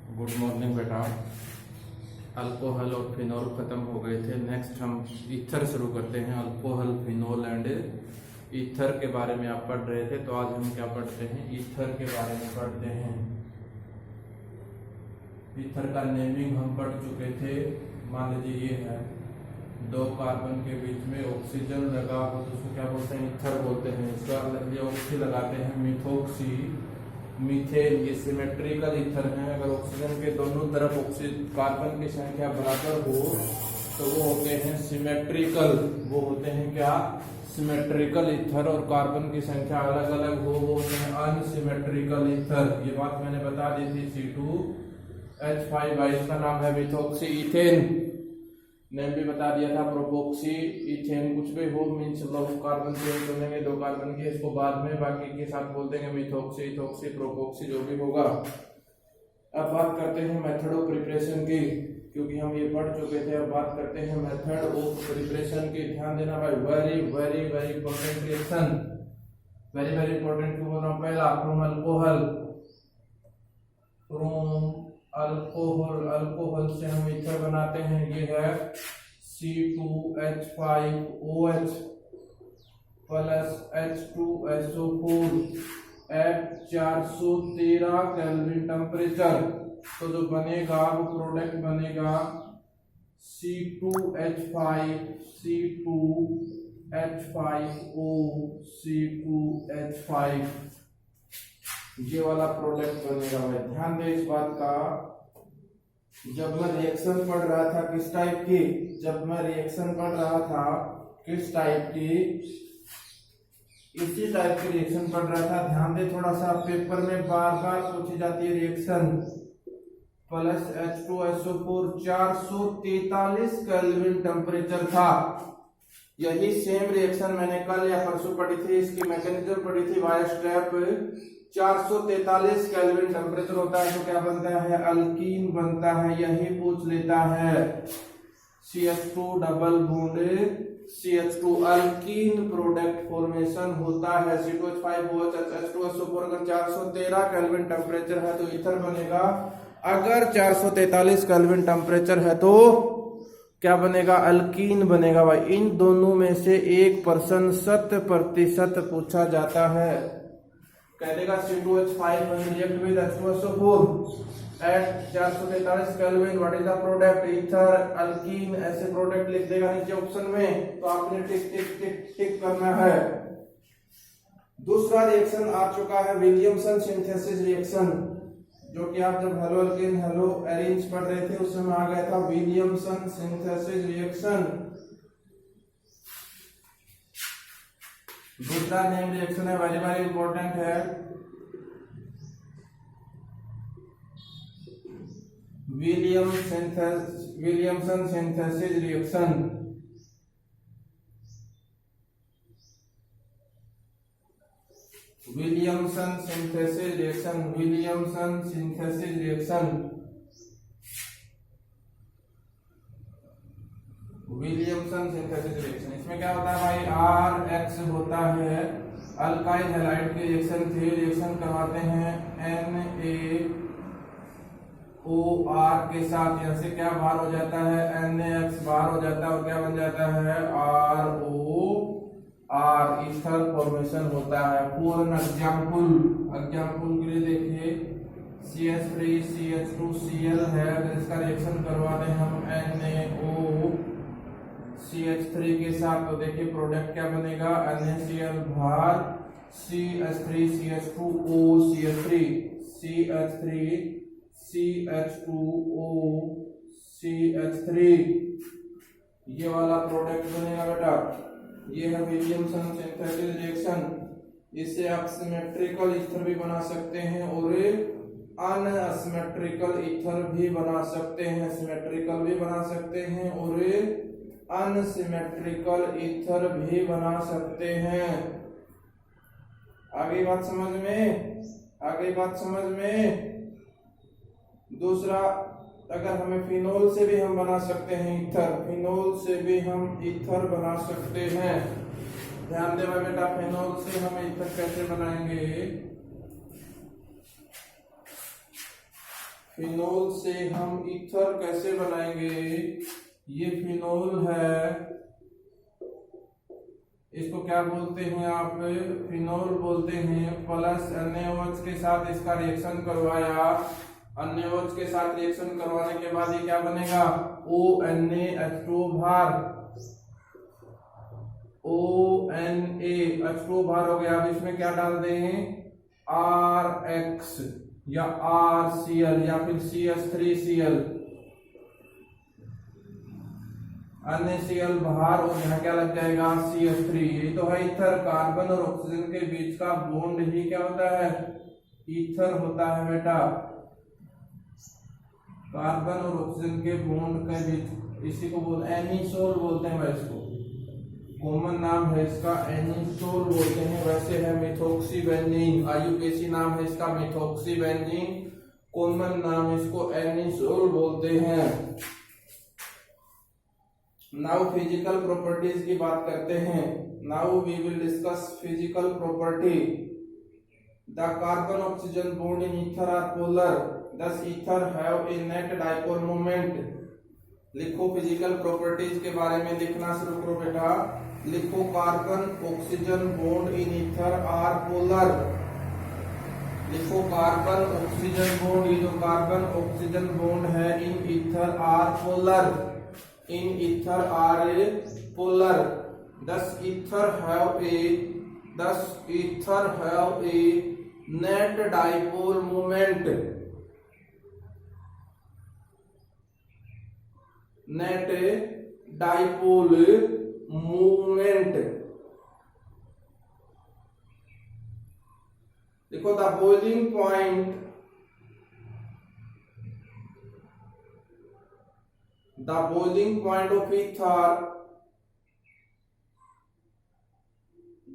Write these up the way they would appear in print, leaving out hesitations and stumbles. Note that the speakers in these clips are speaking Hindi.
गुड मॉर्निंग बेटा। अल्कोहल और फिनॉल खत्म हो गए थे। नेक्स्ट हम ईथर शुरू करते हैं। अल्कोहल, फिनॉल एंड ईथर के बारे में आप पढ़ रहे थे, तो आज हम क्या पढ़ते हैं? ईथर के बारे में पढ़ते हैं। ईथर का नेमिंग हम पढ़ चुके थे। मान लीजिए ये है, दो कार्बन के बीच में ऑक्सीजन लगा हो तो उसको क्या बोलते हैं? ईथर बोलते हैं। इसका ये ऑक्सी लगाते हैं, मिथोक्सी, मीथेन, ये सिमेट्रिकल ईथर है। अगर ऑक्सीजन के दोनों तरफ कार्बन की संख्या बराबर हो तो वो होते हैं सिमेट्रिकल। वो होते हैं क्या? Symmetrical ether. और कार्बन की संख्या अलग अलग हो वो होते हैं अनसिमेट्रिकल ईथर। ये बात मैंने बता दी थी। C2H5, इसका नाम है मिथोक्सी इथेन। नेम भी बता दिया था, प्रोपोक्सी इथेन। कुछ भी हो मीन्स कार्बन चेंज करेंगे दो कार्बन के, इसको बाद में बाकी के साथ बोल देंगे मिथोक्सी, इथोक्सी, प्रोपोक्सी, जो भी होगा। अब बात करते हैं मेथड ऑफ प्रिपरेशन की, क्योंकि हम ये पढ़ चुके थे। अब बात करते हैं मेथड ऑफ प्रिपरेशन की। ध्यान देना भाई, very very very important reaction, very very important. क्यों बोल रहा हूँ? पहला फ्रॉम अल्कोहल, अल्कोहल से हम ईथर बनाते हैं। ये है C2H5OH plus H2SO4 eight 413 kelvin temperature. तो जो बनेगा वो प्रोडक्ट बनेगा C2H5O, ये वाला प्रोडक्ट बनेगा भाई। ध्यान दे इस बात का। जब मैं रिएक्शन पढ़ रहा था किस टाइप की, इसी टाइप की रिएक्शन पढ़ रहा था। ध्यान दे थोड़ा सा, पेपर में बार बार पूछी जाती है reaction. Plus H2SO4 443 kelvin temperature था। यही सेम रिएक्शन मैंने कल या परसों पढ़ी थी। इसकी मैकेनिज्म पढ़ी थी। वाई स्टेप 443 केल्विन टेम्परेचर होता है तो क्या बनता है? अल्कीन बनता है। यही पूछ लेता है। CH2 double bond CH2 alkyne product formation होता है। C2H5OH H2SO4 अगर 413 केल्विन टेम्परेचर है तो ईथर बनेगा। अगर 443 केल्विन टेम्परेचर है तो क्या बनेगा? अल्कीन बनेगा भाई। इन दोनों में से 1% 100% पूछा जाता है। कह देगा C2H5 react with H2SO4 at 443 kelvin, what is the product? Ether, alkene. ऐसे प्रोडक्ट लिख देगा नीचे ऑप्शन में, तो आपने टिक टिक टिक टिक करना है। दूसरा रिएक्शन आ चुका है, विलियमसन सिंथेसिस रिएक्शन, जो कि आप जब हेलो अल्केन हेलो एरेंज पढ़ रहे थे उस समय आ गया था विलियमसन सिंथेसिस रिएक्शन। दूसरा नेम रिएक्शन है, वेरी वेरी इंपॉर्टेंट है, Williamson synthesis reaction. Williamson synthesis reaction. इसमें क्या होता है भाई? RX होता है, अल्काइल हैलाइड के रिएक्शन थे। रिएक्शन करवाते हैं NaOR के साथ। यहाँ से क्या बाहर हो जाता है? NaX बाहर हो जाता है और क्या बन जाता है? ROR, ईथर फॉर्मेशन होता है। फॉर एग्जाम्पल के लिए देखिए, CH3 CH2Cl है। अगर इसका रिएक्शन करवा दें हम NaOCH3 के साथ तो देखिए प्रोडक्ट क्या बनेगा? NaCl बाहर, CH3 CH2O CH2O, ये वाला प्रोडक्ट बनेगा बेटा। ये है विलियमसन सिंथेसिस रिएक्शन। इससे आप सिमेट्रिकल ईथर भी बना सकते हैं और अनसिमेट्रिकल ईथर भी बना सकते हैं। सिमेट्रिकल भी बना सकते हैं और अनसिमेट्रिकल ईथर भी बना सकते हैं। आगे बात समझ में। दूसरा, अगर हमें फिनोल से भी हम बना सकते हैं ईथर, बना सकते हैं। ध्यान दे भाई बेटा, फिनोल से हम ईथर कैसे बनाएंगे? फिनोल से हम ईथर कैसे बनाएंगे? ये फिनोल है, इसको क्या बोलते हैं आप? फिनोल बोलते हैं। प्लस NaOH के साथ इसका रिएक्शन करवाया, NaOH के साथ रिएक्शन करवाने के बाद ये क्या बनेगा? ONaH2 भार, ONaH2 भार हो गया। अब इसमें क्या डाल दें? RX या RCl या फिर CH3Cl, NaCl बाहर और यहाँ क्या लग जाएगा? CH3। ये तो है ईथर। कार्बन और ऑक्सीजन के बीच का बॉन्ड ही क्या होता है? ईथर होता है बेटा। कार्बन और ऑक्सीजन के बॉन्ड के बीच, इसी को बोल एनिसोल बोलते हैं। वैसे को कॉमन नाम है इसका एनिसोल बोलते हैं। वैसे है मिथॉक्सीबेंजीन, IUPAC नाम है इसका मिथॉक्सीबेंजीन, कॉमन नाम इसको एनिसोल बोलते हैं। नाउ फिजिकल प्रॉपर्टीज की बात करते हैं। Now we will discuss physical property. The carbon oxygen bond in ether are polar, thus ether have a net dipole moment। लिखो फिजिकल प्रॉपर्टीज के बारे में लिखना शुरू करो बेटा। लिखो carbon oxygen bond in ether are polar. लिखो कार्बन ऑक्सीजन बॉन्ड, ये जो कार्बन ऑक्सीजन बॉन्ड है in ether are polar, in ether are polar. thus ether have a net dipole moment, net dipole movement. देखो the boiling point, the boiling point of ether,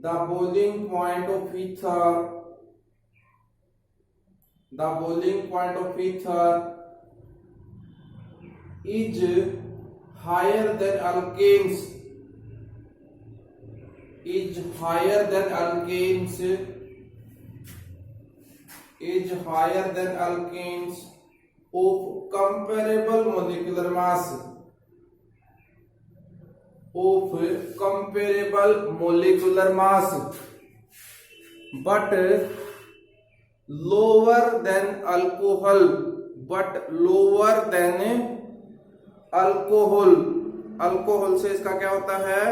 the boiling point of ether, the boiling point of ether is higher than alkanes, is higher than alkanes, is higher than alkanes of comparable molecular mass, of comparable molecular mass, but lower than alcohol, but lower than alcohol. Alcohol से इसका क्या होता है?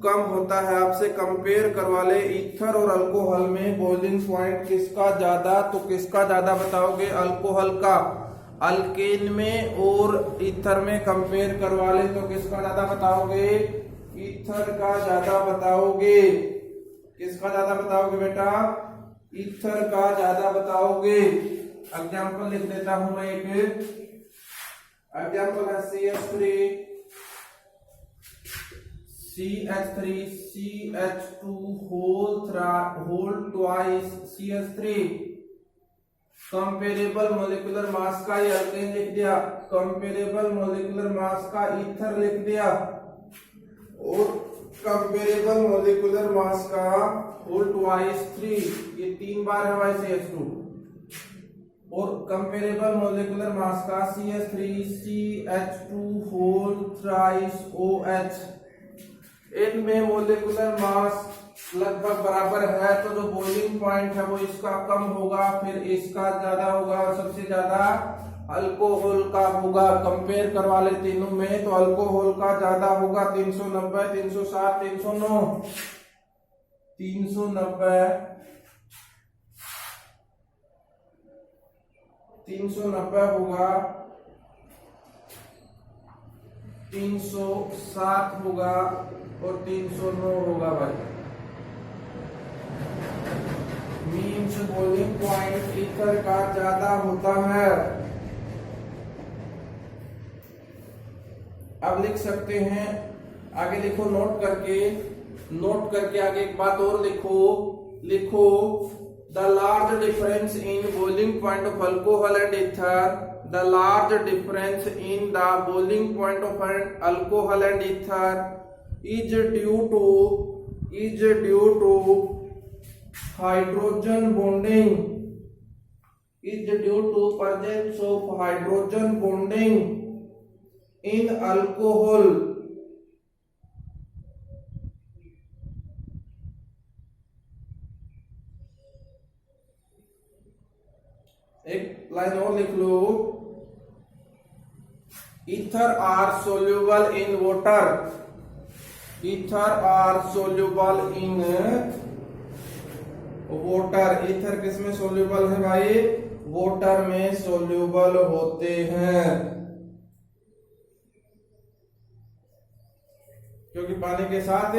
कम होता है। आपसे कंपेयर करवा ले ईथर और अल्कोहल में बॉइलिंग पॉइंट किसका ज्यादा, तो किसका ज्यादा बताओगे? अल्कोहल का। अल्केन में और ईथर में कंपेयर करवा ले तो किसका ज्यादा बताओगे? ईथर का ज्यादा बताओगे। किसका ज्यादा बताओगे बेटा? ईथर का ज्यादा बताओगे। एग्जाम्पल लिख देता हूं मैं एक। एग्जाम्पल है CH3 CH2 whole twice CH3। Comparable molecular mass का ये अल्केन लिख दिया, कंपेरेबल मोलिकुलर मास का ईथर लिख दिया, और कंपेरेबल मोलिकुलर मास का होल ट्वाइस 3, ये 3 बार है भाई CH2, और कंपेरेबल मोलिकुलर मास का CH3 CH2 whole thrice OH। इनमें मोलिकुलर मास लगभग बराबर है, तो जो बॉइलिंग पॉइंट है वो इसका कम होगा, फिर इसका ज्यादा होगा, और सबसे ज्यादा अल्कोहल का होगा। कंपेयर करवा ले तीनों में तो अल्कोहल का ज्यादा होगा। 390 360 309 390 होगा, 307 होगा और 309 होगा भाई। मीन्स बॉइलिंग पॉइंट ईथर का ज्यादा होता है। अब लिख सकते हैं आगे, लिखो नोट करके आगे एक बात और लिखो the large difference in boiling point of alcohol and ether, the large difference in the boiling point of alcohol and ether is due to hydrogen bonding, is due to presence of hydrogen bonding in alcohol. एक लाइन और लिख लो, ether are soluble in water, ether are soluble in water. Ether किसमें सोल्यूबल है भाई? वाटर में सोल्यूबल होते हैं, क्योंकि पानी के साथ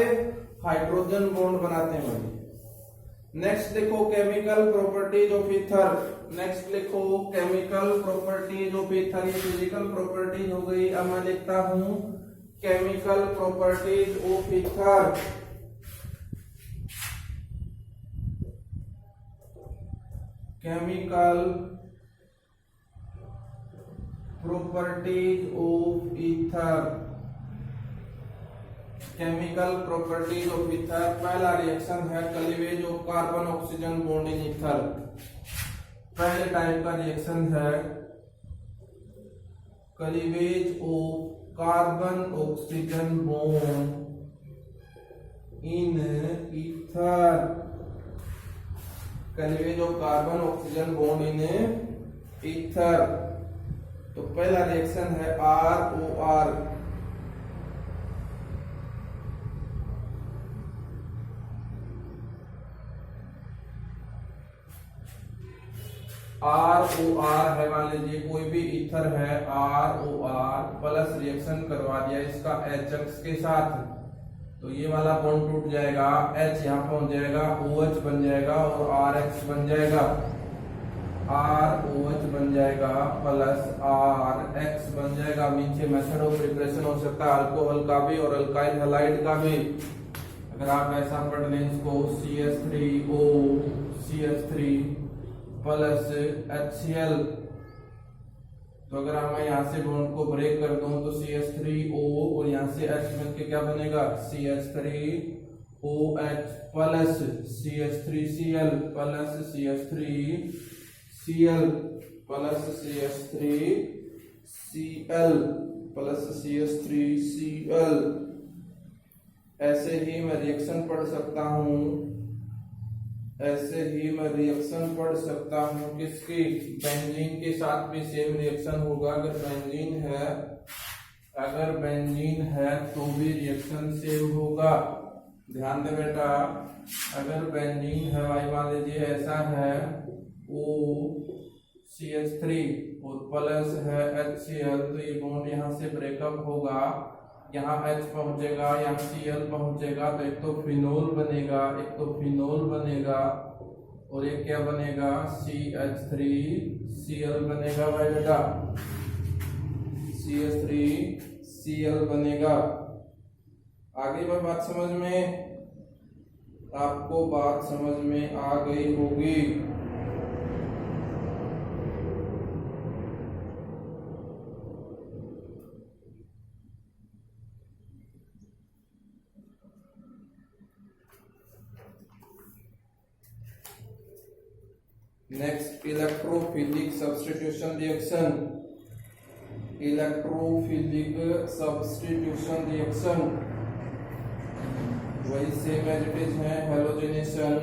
हाइड्रोजन बॉन्ड बनाते हैं भाई। नेक्स्ट लिखो chemical properties of ether, next लिखो केमिकल प्रॉपर्टीज ऑफ ईथर। ये फिजिकल प्रॉपर्टीज हो गई। अब मैं लिखता हूं chemical properties of ether. Chemical properties of ether, chemical properties of ether. पहला रिएक्शन है cleavage of carbon oxygen bond in ether. पहले टाइप का रिएक्शन है cleavage of carbon oxygen bond in ether, cleavage of carbon oxygen bond in ether. तो पहला रिएक्शन है ROR, ROR है, मान लीजिए कोई भी ईथर है ROR प्लस रिएक्शन करवा दिया इसका HX के साथ, तो ये वाला बॉन्ड टूट जाएगा, H यहाँ पहुंच जाएगा, OH बन जाएगा और RH बन जाएगा, ROH बन जाएगा प्लस RH बन जाएगा। नीचे मेथड ऑफ प्रिपरेशन हो सकता है अल्कोहल का भी और अल्काइल हैलाइड का भी। अगर आप ऐसा पढ़ लें इसको CH3O CH3 प्लस HCl, तो अगर मैं यहाँ से बॉन्ड को ब्रेक कर दूं तो CH3O और यहाँ से H मिलके क्या बनेगा CH3OH plus CH3Cl plus CH3Cl plus CH3Cl plus CH3Cl। ऐसे ही मैं रिएक्शन पढ़ सकता हूँ, ऐसे ही मैं रिएक्शन पढ़ सकता हूँ किसकी? बेंजीन के साथ भी सेम रिएक्शन होगा। अगर बेंजीन है तो भी रिएक्शन सेम होगा। ध्यान दे बेटा, अगर बेंजीन है भाई, मान लीजिए ऐसा है OCH3 और प्लस है HCl, तो ये बॉन्ड यहाँ से ब्रेकअप होगा, यहाँ H पहुंचेगा, यहाँ Cl पहुंचेगा, तो एक तो फिनोल बनेगा, और एक क्या बनेगा CH3Cl बनेगा भाई बेटा, CH3Cl बनेगा। आगे बात समझ में, आपको बात समझ में आ गई होगी। Next electrophilic substitution reaction, electrophilic substitution reaction वही सेम एज इट इज है हेलोजेनेशन।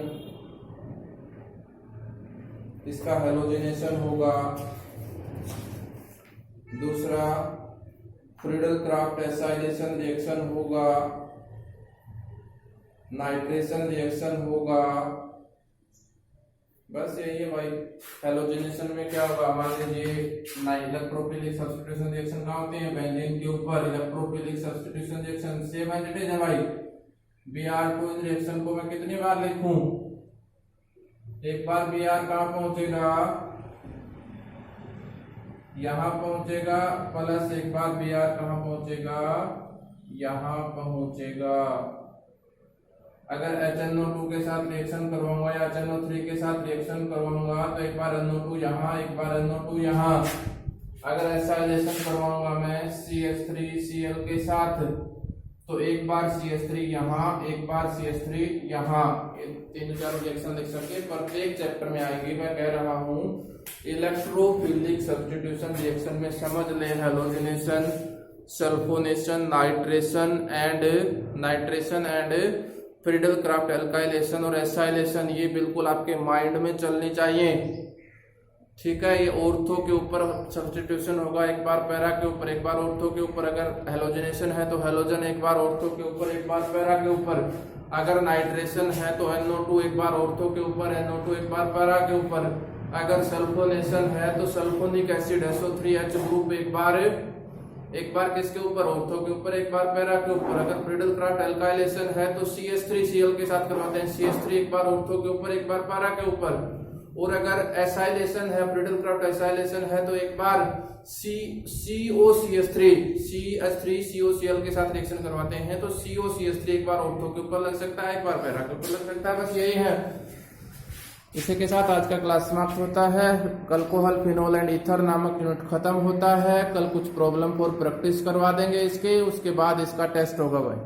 इसका हेलोजेनेशन होगा। दूसरा फ्रीडल क्राफ्ट एसाइलेशन रिएक्शन होगा, नाइट्रेशन रिएक्शन होगा। बस यही है भाई। हेलोजेनेशन में क्या होगा, मान लीजिए इलेक्ट्रोफिलिक सब्स्टिट्यूशन रिएक्शन कहाँ होते हैं? बेंजीन के ऊपर। Electrophilic substitution reaction same as it is है भाई। Br2 इस रिएक्शन को मैं कितनी बार लिखूं? एक बार Br कहाँ पहुंचेगा? यहाँ पहुंचेगा, प्लस एक बार Br कहाँ पहुंचेगा? यहाँ पहुंचेगा। अगर HNO2 के साथ रिएक्शन करवाऊंगा या HNO3 के साथ रिएक्शन करवाऊंगा तो एक बार NO2 यहाँ, एक बार NO2 यहाँ। अगर एसाइलेशन करवाऊंगा मैं CH3Cl के साथ तो एक बार CH3 यहाँ, एक बार CH3 यहाँ। 3-4 रिएक्शन लिख सकते, प्रत्येक चैप्टर में आएंगे। मैं कह रहा हूँ इलेक्ट्रोफिलिक सब्स्टिट्यूशन रिएक्शन में समझ ले halogenation, sulphonation, nitration and Friedel craft alkylation और एसाइलेशन, ये बिल्कुल आपके माइंड में चलनी चाहिए। ठीक है, ये ऑर्थो के ऊपर सब्स्टिट्यूशन होगा, एक बार पैरा के ऊपर, एक बार ऑर्थो के ऊपर। अगर हैलोजिनेशन है तो हैलोजन एक बार ऑर्थो के ऊपर, एक बार पैरा के ऊपर। अगर नाइट्रेशन है तो NO2 एक बार ऑर्थो के ऊपर, NO2 एक बार पैरा के ऊपर। अगर सल्फोनेशन है तो सल्फोनिक एसिड SO3H ग्रुप एक बार किसके ऊपर, ऑर्थो के ऊपर, एक बार पैरा के ऊपर। अगर फ्रीडल क्राफ्ट एल्काइलेशन है तो CH3Cl के साथ करवाते हैं, CH3 एक बार ऑर्थो के ऊपर, एक बार पैरा के ऊपर। और अगर एसाइलेशन है, फ्रीडल क्राफ्ट एसाइलेशन है तो एक बार COCH3COCl के साथ रिएक्शन करवाते हैं, तो COCH3 एक बार ऑर्थो के ऊपर लग सकता है, एक बार पैरा के ऊपर लग सकता है। बस यही है। इसी के साथ आज का क्लास समाप्त होता है। अल्कोहल, फिनोल एंड ईथर नामक यूनिट खत्म होता है। कल कुछ प्रॉब्लम फॉर प्रैक्टिस करवा देंगे इसके, उसके बाद इसका टेस्ट होगा भाई।